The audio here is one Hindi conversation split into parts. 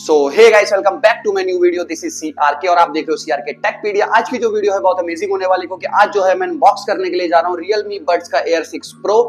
So hey guys, welcome back to my new video. This is CRK और आप देख रहे हो सीआरके टेकपीडिया। आज की जो वीडियो है बहुत अमेजिंग होने वाली, क्योंकि आज जो है मैं अनबॉक्स करने के लिए जा रहा हूँ Realme Buds का Air 6 Pro।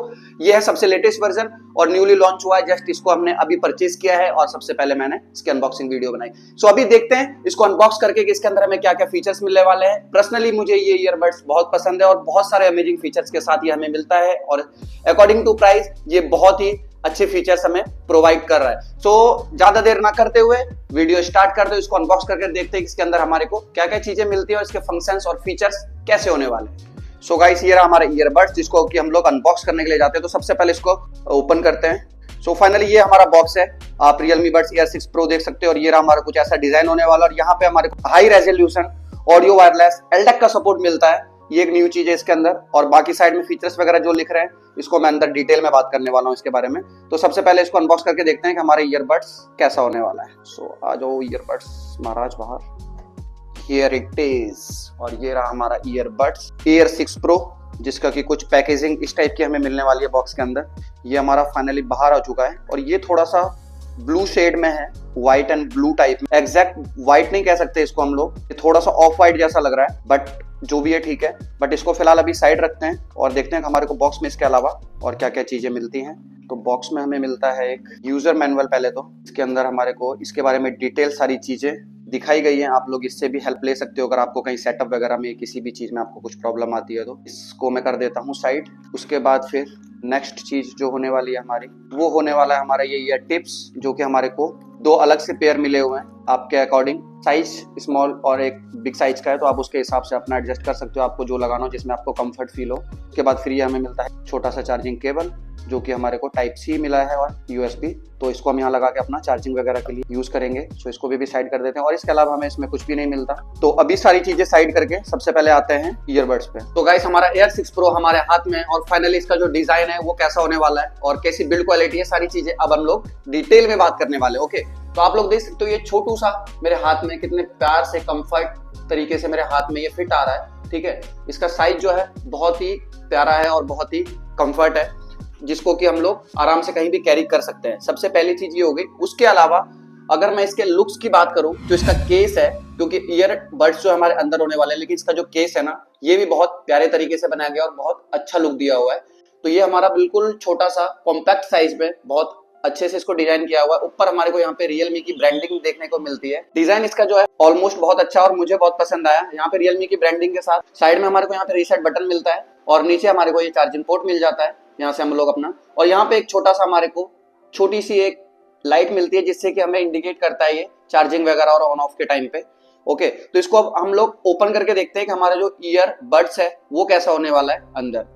ये है सबसे लेटेस्ट वर्जन और न्यूली लॉन्च हुआ है। जस्ट इसको हमने अभी परचेज किया है और सबसे पहले मैंने इसकी अनबॉक्सिंग वीडियो बनाई। सो अभी देखते हैं इसको अनबॉक्स करके कि इसके अंदर हमें क्या क्या फीचर्स मिलने वाले हैं। पर्सनली मुझे ये ईयरबड्स बहुत पसंद है और बहुत सारे अमेजिंग फीचर्स के साथ ये हमें मिलता है और अकॉर्डिंग टू प्राइस ये बहुत ही अच्छे फीचर्स हमें प्रोवाइड कर रहा है। सो ज्यादा देर ना करते हुए वीडियो स्टार्ट कर दो। इसको अनबॉक्स करके देखते हैं कि इसके अंदर हमारे को क्या क्या चीजें मिलती है और इसके फंक्शंस और फीचर्स कैसे होने वाले हैं। सो गाइस, ये रहा हमारा ईयरबड्स जिसको कि हम लोग अनबॉक्स करने के लिए जाते हैं। तो सबसे पहले इसको ओपन करते हैं। सो फाइनली ये हमारा बॉक्स है। आप Realme Buds Air 6 Pro देख सकते हो और ये रहा हमारा कुछ ऐसा डिजाइन होने वाला। और यहाँ पे हमारे को high resolution audio wireless LDAC का सपोर्ट मिलता है। ये एक न्यू चीज है इसके अंदर। और बाकी साइड में फीचर्स वगैरह जो लिख रहे हैं इसको मैं अंदर डिटेल में बात करने वाला हूँ इसके बारे में। तो सबसे पहले इसको अनबॉक्स करके देखते हैं कि हमारे ईयरबड्स कैसा होने वाला है। सो आ जाओ ईयरबड्स महाराज बाहर। Here it is. और ये रहा हमारा ईयरबड्स Air 6 Pro जिसका कि कुछ पैकेजिंग इस टाइप की हमें मिलने वाली है बॉक्स के अंदर। ये हमारा फाइनली बाहर आ चुका है और ये थोड़ा सा ब्लू शेड में है, व्हाइट एंड ब्लू टाइप में। एग्जैक्ट व्हाइट नहीं कह सकते इसको हम लोग, थोड़ा सा ऑफ व्हाइट जैसा लग रहा है, बट जो भी है ठीक है। बट इसको फिलहाल अभी साइड रखते हैं और देखते हैं कि हमारे को बॉक्स में इसके अलावा और क्या क्या चीजें मिलती हैं। तो बॉक्स में हमें मिलता है एक यूजर मैनुअल। पहले तो इसके अंदर हमारे को इसके बारे में डिटेल सारी चीजें दिखाई गई हैं। आप लोग इससे भी हेल्प ले सकते हो अगर आपको कहीं सेटअप वगैरह में किसी भी चीज में आपको कुछ प्रॉब्लम आती है। तो इसको मैं कर देता हूँ साइड। उसके बाद फिर नेक्स्ट चीज जो होने वाली है हमारी, वो होने वाला है हमारा ये ईयर टिप्स, जो कि हमारे को दो अलग से पेयर मिले हुए हैं आपके अकॉर्डिंग। साइज स्मॉल और एक बिग साइज का है, तो आप उसके हिसाब से अपना एडजस्ट कर सकते हो, आपको जो लगाना हो जिसमें आपको कंफर्ट फील हो। उसके बाद फिर ये हमें मिलता है छोटा सा चार्जिंग केबल जो कि हमारे को टाइप सी मिला है और USB। तो इसको हम यहाँ लगा के अपना चार्जिंग वगैरह के लिए यूज करेंगे। सो इसको भी साइड कर देते हैं और इसके अलावा हमें इसमें कुछ भी नहीं मिलता। तो अभी सारी चीजें साइड करके सबसे पहले आते हैं ईयरबड्स पे। तो गाइस, हमारा Air 6 Pro हमारे हाथ में और फाइनली इसका जो डिजाइन है वो कैसा होने वाला है और कैसी बिल्ड क्वालिटी है, सारी चीजें अब हम लोग डिटेल में बात करने वाले। ओके, तो आप लोग देख सकते हो ये छोटू सा मेरे हाथ में कितने प्यार से कंफर्ट तरीके से मेरे हाथ में ये फिट आ रहा है। ठीक है, इसका साइज जो है बहुत ही प्यारा है और बहुत ही कंफर्ट है, जिसको कि हम लोग आराम से कहीं भी कैरी कर सकते हैं। सबसे पहली चीज ये हो गई। उसके अलावा अगर मैं इसके लुक्स की बात करूं तो इसका केस है, क्योंकि ईयरबड्स जो हमारे अंदर होने वाले हैं, लेकिन इसका जो केस है ना, ये भी बहुत प्यारे तरीके से बनाया गया और बहुत अच्छा लुक दिया हुआ है। तो ये हमारा बिल्कुल छोटा सा कॉम्पैक्ट साइज में बहुत अच्छे से इसको डिजाइन किया हुआ है। ऊपर हमारे को यहाँ पे Realme की ब्रांडिंग देखने को मिलती है। डिजाइन इसका जो है ऑलमोस्ट बहुत अच्छा और मुझे बहुत पसंद आया। यहाँ पे Realme की ब्रांडिंग के साथ साइड में हमारे को यहाँ पे रीसेट बटन मिलता है और नीचे हमारे को ये चार्जिंग पोर्ट मिल जाता है, यहाँ से हम लोग अपना। और यहाँ पे एक छोटा सा हमारे को छोटी सी एक लाइट मिलती है जिससे कि हमें इंडिकेट करता है ये चार्जिंग वगैरह और ऑन ऑफ के टाइम पे। ओके, तो इसको अब हम लोग ओपन करके देखते हैं कि हमारा जो ईयरबड्स है वो कैसा होने वाला है अंदर।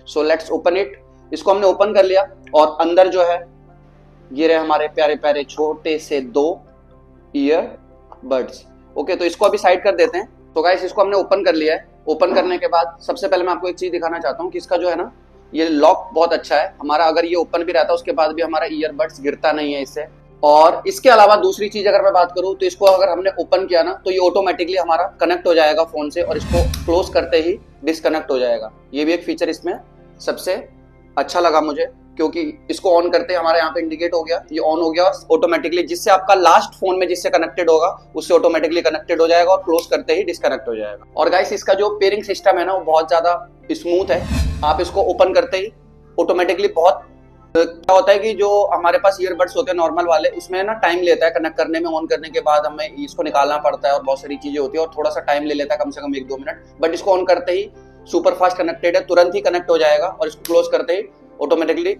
So let's open it. इसको हमने ओपन कर लिया और अंदर जो है ये रहे हमारे प्यारे प्यारे छोटे से दो ईयरबड्स। ओके, तो इसको अभी साइड कर देते हैं। तो गाइस, इसको हमने ओपन कर लिया है। ओपन करने के बाद सबसे पहले मैं आपको एक चीज दिखाना चाहता हूँ कि इसका जो है ना, ये लॉक बहुत अच्छा है हमारा। अगर ये ओपन भी रहता है उसके बाद भी हमारा ईयरबड्स गिरता नहीं है इससे। और इसके अलावा दूसरी चीज अगर मैं बात करूं तो इसको अगर हमने ओपन किया ना तो ये ऑटोमेटिकली हमारा कनेक्ट हो जाएगा फोन से और इसको क्लोज करते ही डिस्कनेक्ट हो जाएगा। ये भी एक फीचर इसमें सबसे अच्छा लगा मुझे, क्योंकि इसको ऑन करते हमारा यहाँ पे इंडिकेट हो गया, ये ऑन हो गया ऑटोमेटिकली, जिससे आपका लास्ट फोन में जिससे कनेक्टेड होगा उससे ऑटोमेटिकली कनेक्टेड हो जाएगा और क्लोज करते ही डिस्कनेक्ट हो जाएगा। और गाइस, इसका जो पेयरिंग सिस्टम है ना वो बहुत ज्यादा स्मूथ है। आप इसको ओपन करते ही ऑटोमेटिकली बहुत क्या होता है कि जो हमारे पास ईयरबड्स होते हैं नॉर्मल वाले, उसमें ना टाइम लेता है कनेक्ट करने में। ऑन करने के बाद हमें इसको निकालना पड़ता है और बहुत सारी चीजें होती है और थोड़ा सा टाइम ले लेता है, कम से कम 1-2 मिनट। बट इसको ऑन करते ही सुपर फास्ट कनेक्टेड है, तुरंत ही कनेक्ट हो जाएगा और इसको क्लोज करते ही ऑटोमेटिकली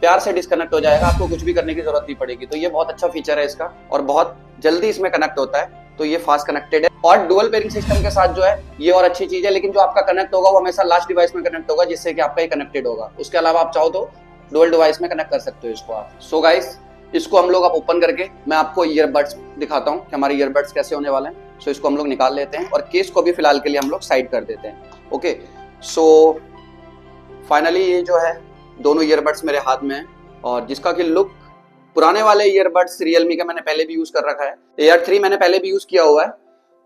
प्यार से डिस्कनेक्ट हो जाएगा। आपको कुछ भी करने की जरूरत नहीं पड़ेगी। तो ये बहुत अच्छा फीचर है इसका और बहुत जल्दी इसमें कनेक्ट होता है। तो ये फास्ट कनेक्टेड है और डुअल पेयरिंग सिस्टम के साथ जो है ये और अच्छी चीज है। लेकिन जो आपका कनेक्ट होगा वो हमेशा लास्ट डिवाइस में कनेक्ट होगा, जिससे कि आपका ये कनेक्टेड होगा। उसके अलावा आप चाहो तो डुअल डिवाइस में कनेक्ट कर सकते हो इसको आप। सो गाइस, इसको हम लोग अब ओपन करके मैं आपको ईयरबड्स दिखाता हूँ कि हमारे ईयरबड्स कैसे होने वाले हैं। सो इसको हम लोग निकाल लेते हैं और केस को भी फिलहाल के लिए हम लोग साइड कर देते हैं। ओके, सो फाइनली ये जो है दोनों ईयरबड्स मेरे हाथ में है और जिसका कि लुक पुराने वाले ईयरबड्स Realme का मैंने पहले भी यूज कर रखा है। Air 3 मैंने पहले भी यूज किया हुआ है।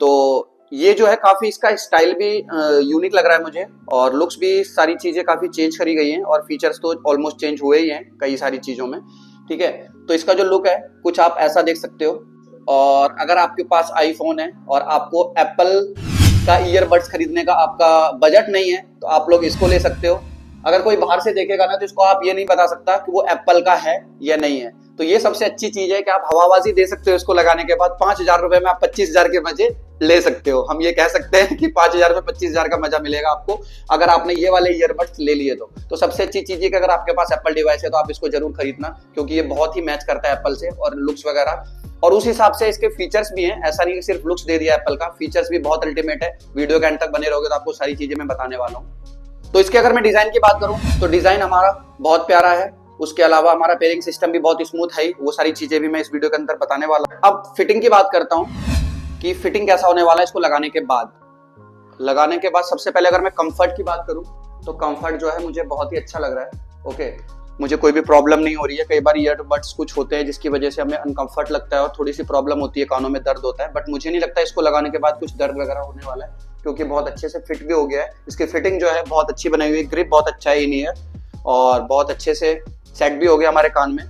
तो ये जो है काफी इसका स्टाइल भी यूनिक लग रहा है मुझे और लुक्स भी सारी चीजें काफी चेंज करी गई हैं और फीचर्स तो ऑलमोस्ट चेंज हुए ही हैं कई सारी चीजों में। ठीक है, तो इसका जो लुक है कुछ आप ऐसा देख सकते हो और अगर आपके पास आईफोन है और आपको एप्पल का ईयरबड्स खरीदने का आपका बजट नहीं है तो आप लोग इसको ले सकते हो। अगर कोई बाहर से देखेगा ना तो इसको आप ये नहीं बता सकता कि वो एप्पल का है या नहीं है। तो ये सबसे अच्छी चीज है कि आप हवाबाजी दे सकते हो इसको लगाने के बाद। 5,000 रुपए में आप 25,000 के मजे ले सकते हो। हम ये कह सकते हैं कि 5,000 में 25,000 का मजा मिलेगा आपको अगर आपने ये वाले ईयरबड्स ले लिए तो सबसे अच्छी चीज है कि अगर आपके पास एप्पल डिवाइस है तो आप इसको जरूर खरीदना, क्योंकि ये बहुत ही मैच करता है एप्पल से और लुक्स वगैरह, और उस हिसाब से इसके फीचर्स भी हैं। ऐसा नहीं कि सिर्फ लुक्स दे दिया एप्पल का, फीचर्स भी बहुत अल्टीमेट है। वीडियो के एंड तक बने रहोगे तो आपको सारी चीजें मैं बताने वाला हूँ। तो इसके अगर मैं डिजाइन की बात करूं तो डिजाइन हमारा बहुत प्यारा है। उसके अलावा हमारा पेयरिंग सिस्टम भी बहुत स्मूथ है। वो सारी चीजें भी मैं इस वीडियो के अंदर बताने वाला हूं। अब फिटिंग की बात करता हूं कि फिटिंग कैसा होने वाला है इसको लगाने के बाद। सबसे पहले अगर मैं कंफर्ट की बात करूं तो कंफर्ट जो है मुझे बहुत ही अच्छा लग रहा है। ओके, मुझे कोई भी प्रॉब्लम नहीं हो रही है। कई बार ईयरबड्स कुछ होते हैं जिसकी वजह से हमें अनकंफर्ट लगता है और थोड़ी सी प्रॉब्लम होती है, कानों में दर्द होता है, बट मुझे नहीं लगता इसको लगाने के बाद कुछ दर्द वगैरह होने वाला है, क्योंकि बहुत अच्छे से फिट भी हो गया है। इसकी फिटिंग जो है बहुत अच्छी बनाई हुई है, ग्रिप बहुत अच्छा है इन ईयर, और बहुत अच्छे से सेट भी हो गया हमारे कान में।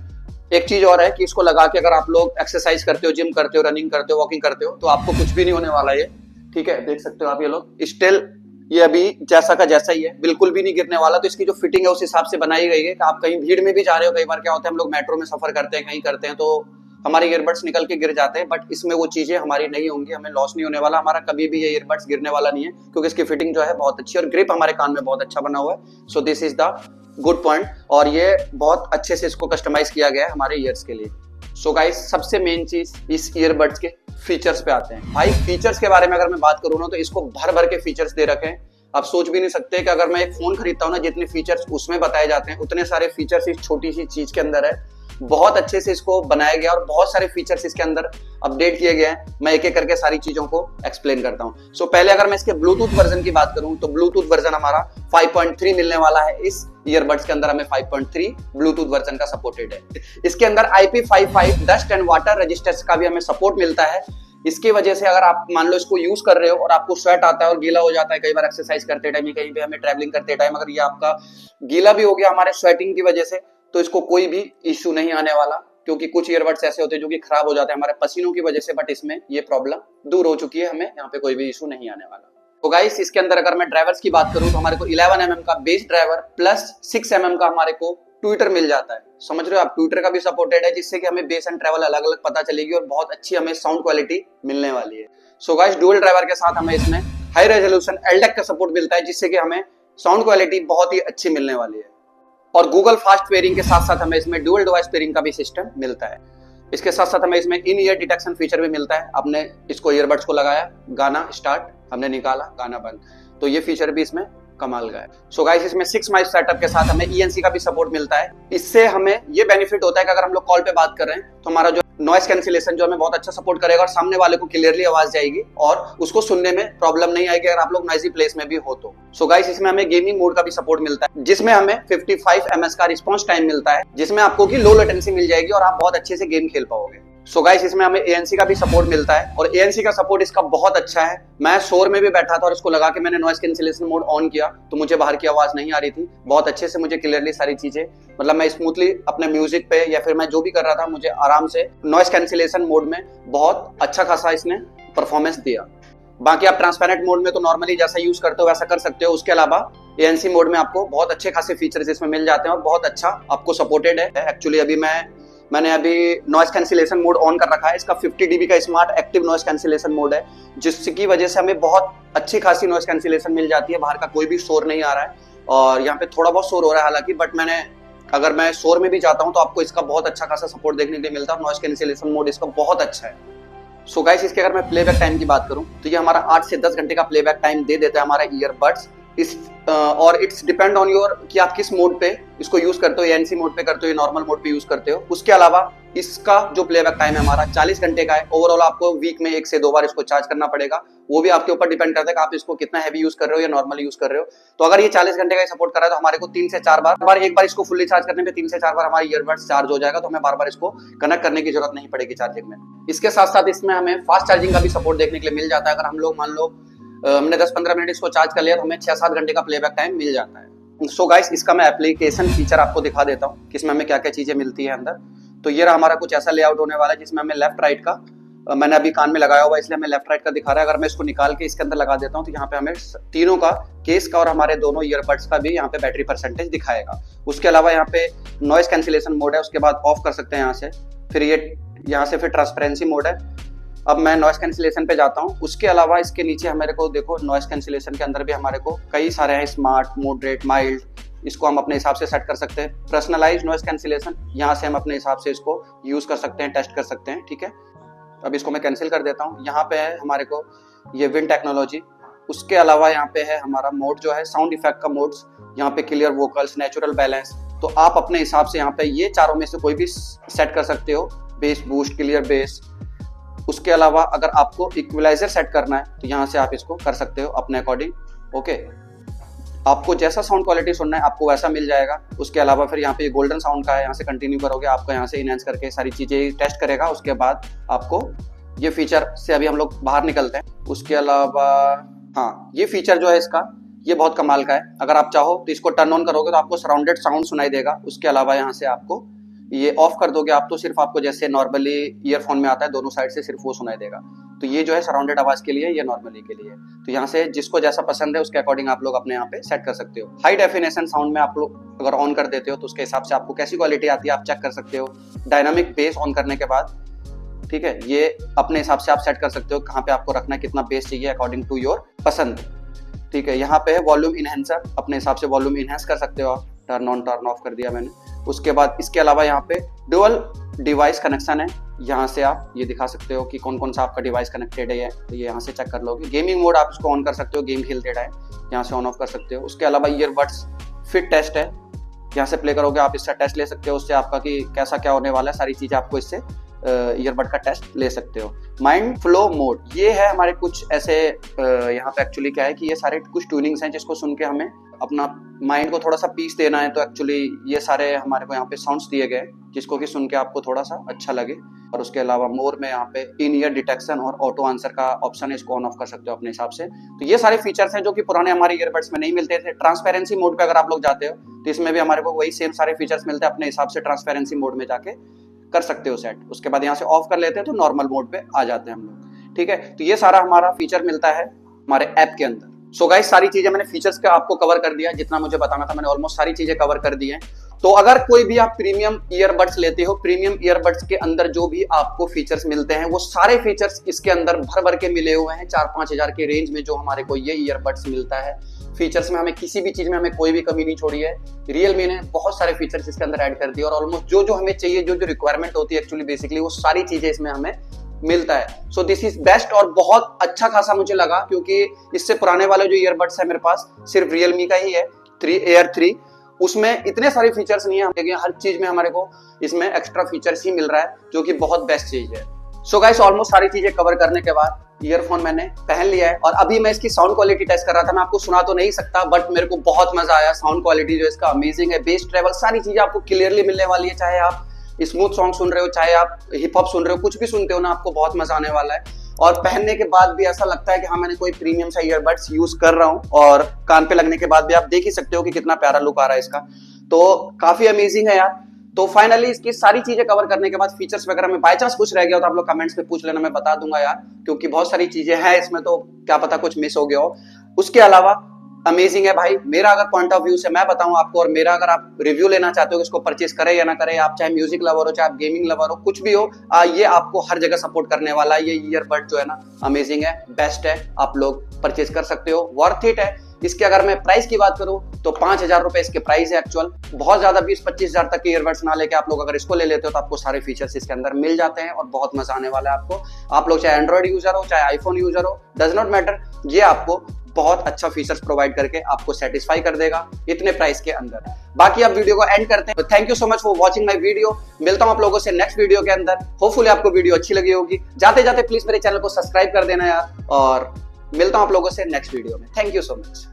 एक चीज और है कि इसको लगा के अगर आप लोग एक्सरसाइज करते हो, जिम करते हो, रनिंग करते हो, वॉकिंग करते हो, तो आपको कुछ भी नहीं होने वाला है। ठीक है, देख सकते हो आप ये लोग स्टिल ये अभी जैसा का जैसा ही है, बिल्कुल भी नहीं गिरने वाला। तो इसकी जो फिटिंग है उस हिसाब से बनाई गई है कि आप कहीं भीड़ में भी जा रहे हो। कई बार क्या होता है हम लोग मेट्रो में सफर करते हैं, कहीं करते हैं, तो हमारे ईयरबड्स निकल के गिर जाते हैं, बट इसमें वो चीजें हमारी नहीं होंगी, हमें लॉस नहीं होने वाला। हमारा कभी भी ये ईयरबड्स गिरने वाला नहीं है, क्योंकि इसकी फिटिंग जो है बहुत अच्छी और ग्रिप हमारे कान में बहुत अच्छा बना हुआ है। So this is the good point, और ये बहुत अच्छे से इसको कस्टमाइज किया गया है हमारे ईयर्स के लिए। सो गाइस, सबसे मेन चीज इस ईयरबड्स के फीचर्स पे आते हैं। भाई फीचर्स के बारे में अगर मैं बात करूँ ना तो इसको भर भर के फीचर्स दे रखे हैं। आप सोच भी नहीं सकते कि अगर मैं एक फोन खरीदता हूँ ना, जितने फीचर्स उसमें बताए जाते हैं उतने सारे फीचर्स इस छोटी सी चीज के अंदर है। बहुत अच्छे से इसको बनाया गया और बहुत सारे फीचर्स इसके अंदर अपडेट किए गए हैं। मैं एक एक करके सारी चीजों को एक्सप्लेन करता हूँ। सो पहले अगर मैं इसके ब्लूटूथ वर्जन की बात करूँ तो ब्लूटूथ वर्जन हमारा 5.3 मिलने वाला है। इस ईयरबड्स के अंदर हमें 5.3 ब्लूटूथ वर्जन का सपोर्टेड है। इसके अंदर IP55 dust and water registers का भी हमें सपोर्ट मिलता है। इसकी वजह से अगर आप मान लो इसको यूज कर रहे हो और आपको स्वेट आता है और गीला हो जाता है, कई बार एक्सरसाइज करते टाइम या कहीं पे हमें ट्रैवलिंग करते टाइम अगर ये आपका गीला भी हो गया हमारे स्वेटिंग की वजह से, तो इसको कोई भी इश्यू नहीं आने वाला, क्योंकि कुछ ईयरबड्स ऐसे होते हैं जो कि खराब हो जाते हैं हमारे पसीनों की वजह से, बट इसमें ये प्रॉब्लम दूर हो चुकी है, हमें यहाँ पे कोई भी इशू नहीं आने वाला। तो गाइस, इसके अंदर अगर मैं ड्राइवर्स की बात करूं तो हमारे को 11 mm का बेस ड्राइवर प्लस 6 mm का हमारे को ट्विटर मिल जाता है। समझ रहे हो आप, ट्विटर का भी सपोर्टेड है, जिससे कि हमें बेस एंड ट्रैवल अलग अलग पता चलेगी और बहुत अच्छी हमें साउंड क्वालिटी मिलने वाली है। सो गाइस, डुअल ड्राइवर के साथ हमें इसमें हाई रेजोल्यूशन LDAC का सपोर्ट मिलता है, जिससे कि हमें साउंड क्वालिटी बहुत ही अच्छी मिलने वाली है। और गूगल फास्ट पेयरिंग के साथ साथ हमें इसमें डुअल डिवाइस पेयरिंग का भी सिस्टम मिलता है। इसके साथ साथ हमें इसमें इन ईयर डिटेक्शन फीचर भी मिलता है। आपने इसको ईयरबड्स को लगाया, गाना स्टार्ट, हमने निकाला गाना बंद, तो ये फीचर भी इसमें कमाल का है। सो गाइस, इसमें 6 माइक सेटअप के साथ हमें ENC का भी सपोर्ट मिलता है। इससे हमें ये बेनिफिट होता है कि अगर हम लोग कॉल पे बात कर रहे हैं तो हमारा जो नॉइस कैंसिलेशन जो हमें बहुत अच्छा सपोर्ट करेगा और सामने वाले को क्लियरली आवाज जाएगी और उसको सुनने में प्रॉब्लम नहीं आएगी अगर आप लोग नॉइजी प्लेस में भी हो तो। सो गाइस, इसमें हमें गेमिंग मोड का भी सपोर्ट मिलता है, जिसमें हमें 55 ms का रिस्पॉन्स टाइम मिलता है, जिसमें आपको की लो लेटेंसी मिल जाएगी और आप बहुत अच्छे से गेम खेल पाओगे। सो गाइस, इसमें हमें ANC का भी सपोर्ट मिलता है और ANC का सपोर्ट इसका बहुत अच्छा है। मैं शोर में भी बैठा था और इसको लगा के मैंने नॉइस कैंसिलेशन मोड ऑन किया तो मुझे बाहर की आवाज नहीं आ रही थी। बहुत अच्छे से मुझे क्लियरली सारी चीजें, मतलब मैं स्मूथली अपने म्यूजिक पे या फिर मैं जो भी कर रहा था, मुझे आराम से नॉइस कैंसिलेशन मोड में बहुत अच्छा खासा इसने परफॉर्मेंस दिया। बाकी आप ट्रांसपेरेंट मोड में तो नॉर्मली जैसा यूज करते हो वैसा कर सकते हो। उसके अलावा ANC मोड में आपको बहुत अच्छे खासे फीचर्स इसमें मिल जाते हैं और बहुत अच्छा आपको सपोर्टेड है। एक्चुअली अभी मैंने अभी नॉइस कैंसिलेशन मोड ऑन कर रखा है। इसका 50 dB का smart active noise cancellation mode है, जिसकी वजह से हमें बहुत अच्छी खासी नॉइस कैंसिलेशन मिल जाती है। बाहर का कोई भी शोर नहीं आ रहा है और यहाँ पे थोड़ा बहुत शोर हो रहा है हालांकि, बट अगर मैं शोर में भी जाता हूँ तो आपको इसका बहुत अच्छा खासा सपोर्ट देखने के लिए मिलता है। नॉइस कैंसिलेशन मोड इसका बहुत अच्छा है। सो गाइस, इसके अगर मैं प्लेबैक टाइम की बात करूँ तो ये हमारा 8 से 10 घंटे का प्लेबैक टाइम दे देता है हमारा ईयरबड्स। और इट्स डिपेंड ऑन योर कि आप किस मोड पे इसको यूज करते हो, ANC मोड पे करते हो या नॉर्मल मोड पे यूज करते हो। उसके अलावा इसका जो प्लेबैक टाइम है हमारा 40 घंटे का है। ओवरऑल आपको वीक में 1 से 2 बार इसको चार्ज करना पड़ेगा। वो भी आपके ऊपर डिपेंड करता है कि आप इसको कितना हैवी यूज कर रहे हो या नॉर्मल यूज कर रहे हो। तो अगर ये 40 घंटे का सपोर्ट कर रहा है तो हमारे को 3 से 4 बार एक बार इसको फुल्ली चार्ज करने पे 3 से 4 बार हमारा ईयरबड्स चार्ज हो जाएगा, तो हमें बार बार इसको कनेक्ट करने की जरूरत नहीं पड़ेगी चार्जिंग में। इसके साथ साथ इसमें हमें फास्ट चार्जिंग का भी सपोर्ट देखने के लिए मिल जाता है। अगर हम लोग मान लो हमने 10-15 मिनट इसको चार्ज कर लिया तो हमें 6-7 घंटे का प्लेबैक टाइम मिल जाता है। सो गाइस, इसका मैं एप्लीकेशन फीचर आपको दिखा देता हूँ कि इसमें हमें क्या क्या चीजें मिलती है अंदर। तो ये रहा हमारा कुछ ऐसा लेआउट होने वाला है जिसमें हमें लेफ्ट राइट का मैंने अभी कान में लगाया हुआ इसलिए हमें लेफ्ट राइट का दिखा रहा है। अगर मैं इसको निकाल के इसके अंदर लगा देता हूँ तो यहाँ पे हमें तीनों का, केस का और हमारे दोनों ईयरबड्स का भी यहाँ पे बैटरी परसेंटेज दिखाएगा। उसके अलावा यहाँ पे नॉइस कैंसिलेशन मोड है, उसके बाद ऑफ कर सकते हैं यहाँ से। फिर ये यहाँ से फिर ट्रांसपेरेंसी मोड है। अब मैं नॉइस कैंसिलेशन पे जाता हूँ। उसके अलावा इसके नीचे हमारे को देखो नॉइस कैंसिलेशन के अंदर भी हमारे को कई सारे हैं, स्मार्ट, मॉडरेट, माइल्ड, इसको हम अपने हिसाब से सेट कर सकते हैं। पर्सनलाइज नॉइस कैंसिलेशन, यहाँ से हम अपने हिसाब से इसको यूज कर सकते हैं, टेस्ट कर सकते हैं, ठीक है। अब इसको मैं कैंसिल कर देता हूँ। यहाँ पे है हमारे को ये विन टेक्नोलॉजी। उसके अलावा यहाँ पे है हमारा मोड जो है साउंड इफेक्ट का मोड्स, यहाँ पे क्लियर वोकल्स, नेचुरल बैलेंस। तो आप अपने हिसाब से यहाँ पे ये चारों में से कोई भी सेट कर सकते हो, बेस बूस्ट, क्लियर बेस। उसके अलावा अगर आपको इक्वलाइजर सेट करना है तो यहाँ से आप इसको कर सकते हो अपने अकॉर्डिंग, ओके। आपको जैसा साउंड क्वालिटी सुनना है आपको वैसा मिल जाएगा। उसके अलावा फिर यहाँ पे गोल्डन साउंड का है, यहाँ से कंटिन्यू करोगे आपको यहाँ से इनहेंस करके सारी चीजें टेस्ट करेगा। उसके बाद आपको ये फीचर से अभी हम लोग बाहर निकलते हैं। उसके अलावा हाँ, ये फीचर जो है इसका ये बहुत कमाल का है। अगर आप चाहो तो इसको टर्न ऑन करोगे तो आपको सराउंडेड साउंड सुनाई देगा। उसके अलावा यहाँ से आपको ये ऑफ कर दोगे आप तो सिर्फ आपको जैसे नॉर्मली ईयरफोन में आता है दोनों साइड से सिर्फ वो सुनाई देगा। तो ये जो है सराउंडेड आवाज के लिए, ये नॉर्मली के लिए। तो यहाँ से जिसको जैसा पसंद है उसके अकॉर्डिंग आप लोग अपने यहाँ पे सेट कर सकते हो। हाई डेफिनेशन साउंड में आप लोग अगर ऑन कर देते हो तो उसके हिसाब से आपको कैसी क्वालिटी आती है आप चेक कर सकते हो। डायनामिक बेस ऑन करने के बाद, ठीक है, ये अपने हिसाब से आप सेट कर सकते हो कहाँ पे आपको रखना है, कितना बेस चाहिए अकॉर्डिंग टू योर पसंद, ठीक है। यहाँ पे है वॉल्यूम इनहेंसर, अपने हिसाब से वॉल्यूम इनहेंस कर सकते हो आप। टर्न ऑन टर्न ऑफ कर दिया मैंने। उसके बाद इसके अलावा यहाँ पे डुअल डिवाइस कनेक्शन है, यहाँ से आप ये दिखा सकते हो कि कौन कौन सा आपका डिवाइस कनेक्टेड है, तो ये यहाँ से चेक कर लोगे। गेमिंग मोड आप इसको ऑन कर सकते हो, गेम खेलते टाइम यहाँ से ऑन ऑफ कर सकते हो। उसके अलावा ईयरबड्स फिट टेस्ट है, यहाँ से प्ले करोगे आप, इससे टेस्ट ले सकते हो उससे आपका कि कैसा क्या होने वाला है, सारी चीजें आपको इससे ईयरबड का टेस्ट ले सकते हो। माइंड फ्लो मोड, ये है हमारे कुछ ऐसे यहाँ पे एक्चुअली क्या है कि ये सारे कुछ ट्यूनिंग्स हैं जिसको सुन के हमें अपना माइंड को थोड़ा सा पीस देना है। तो एक्चुअली ये सारे हमारे को यहाँ पे साउंड्स दिए गए जिसको कि सुन के आपको थोड़ा सा अच्छा लगे। और उसके अलावा मोर में यहाँ पे इन ईयर डिटेक्शन और ऑटो आंसर का ऑप्शन है, इसको ऑन ऑफ कर सकते हो अपने हिसाब से। तो ये सारे फीचर्स हैं जो कि पुराने हमारे ईयरबड्स में नहीं मिलते थे। ट्रांसपेरेंसी मोड पे अगर आप लोग जाते हो तो इसमें भी हमारे को वही सेम सारे फीचर्स मिलते हैं, अपने हिसाब से ट्रांसपेरेंसी मोड में जाके कर सकते हो सेट। उसके बाद यहाँ से ऑफ कर लेते हैं तो नॉर्मल मोड पे आ जाते हैं हम लोग, ठीक है। तो ये सारा हमारा फीचर मिलता है हमारे ऐप के अंदर। सो गाइस, सारी चीजें मैंने फीचर्स का आपको कवर कर दिया, जितना मुझे बताना था मैंने ऑलमोस्ट सारी चीजें कवर कर दी हैं। तो अगर कोई भी आप प्रीमियम ईयरबड्स लेते हो, प्रीमियम ईयरबड्स के अंदर जो भी आपको फीचर्स मिलते हैं वो सारे फीचर्स इसके अंदर भर भर के मिले हुए हैं। 4-5 हजार के रेंज में जो हमारे को ये ईयरबड्स मिलता है, फीचर्स में हमें किसी भी चीज में हमें कोई भी कमी नहीं छोड़ी है। रियलमी ने बहुत सारे फीचर्स इसके अंदर ऐड कर दिए और ऑलमोस्ट जो जो हमें चाहिए, जो जो रिक्वायरमेंट होती है एक्चुअली बेसिकली वो सारी चीजें इसमें हमें मिलता है। सो दिस इज बेस्ट और बहुत अच्छा खासा मुझे लगा, क्योंकि इससे पुराने वाले जो ईयरबड्स है मेरे पास सिर्फ रियलमी का ही है, एयर 3, उसमें इतने सारे फीचर्स नहीं है, लेकिन हर चीज में हमारे को इसमें एक्स्ट्रा फीचर्स ही मिल रहा है जो कि बहुत बेस्ट चीज है। सो गाइस, ऑलमोस्ट सारी चीजें कवर करने के बाद ईयरफोन मैंने पहन लिया है और अभी मैं इसकी साउंड क्वालिटी टेस्ट कर रहा था। मैं आपको सुना तो नहीं सकता बट मेरे को बहुत मजा आया। साउंड क्वालिटी जो इसका अमेजिंग है, बेस ट्रेवल, सारी चीजें आपको क्लियरली मिलने वाली है। चाहे आप स्मूथ सॉन्ग सुन रहे हो, चाहे आप हिप हॉप सुन रहे हो, कुछ भी सुनते हो ना, आपको बहुत मजा आने वाला है। और पहनने के बाद भी ऐसा लगता है कि हाँ, मैंने कोई प्रीमियम सा ईयरबड्स यूज कर रहा हूँ। और कान पे लगने के बाद भी आप देख ही सकते हो कि कितना प्यारा लुक आ रहा है इसका, तो काफी अमेजिंग है यार। तो फाइनली इसकी सारी चीजें कवर करने के बाद फीचर्स वगैरह में बाय चांस कुछ रह गया हो तो आप लोग कमेंट्स पे पूछ लेना, मैं बता दूंगा यार, क्योंकि बहुत सारी चीजें हैं इसमें, तो क्या पता कुछ मिस हो गया हो। उसके अलावा अमेजिंग है भाई। मेरा अगर पॉइंट ऑफ व्यू से मैं बताऊं आपको, और मेरा अगर आप रिव्यू लेना चाहते हो कि इसको परचेज करें या ना करें, आप चाहे म्यूजिक लवर हो, चाहे आप गेमिंग लवर हो, कुछ भी हो, ये आपको हर जगह सपोर्ट करने वाला है। ये ईयरबड जो है ना अमेजिंग है, बेस्ट है, आप लोग परचेज कर सकते हो, वर्थ इट है। इसके अगर मैं प्राइस की बात करूं तो 5,000 रुपए इसके प्राइस है एक्चुअल। बहुत ज्यादा 20-25 हजार तक के ईयरबड्स ना लेके आप लोग अगर इसको ले लेते हो तो आपको सारे फीचर्स इसके अंदर मिल जाते हैं और बहुत मजा आने वाला है आपको। आप लोग चाहे एंड्रॉइड यूजर हो, चाहे आईफोन यूजर हो, डज नॉट मैटर, ये आपको बहुत अच्छा फीचर्स प्रोवाइड करके आपको सेटिस्फाई कर देगा इतने प्राइस के अंदर। बाकी आप वीडियो को एंड करते हैं। Thank you so much for watching my video. मिलता हूं आप लोगों से नेक्स्ट वीडियो के अंदर। होपफुली आपको वीडियो अच्छी लगी होगी। जाते जाते प्लीज मेरे चैनल को सब्सक्राइब कर देना यार, और मिलता हूं आप लोगों से नेक्स्ट वीडियो में। Thank you so much.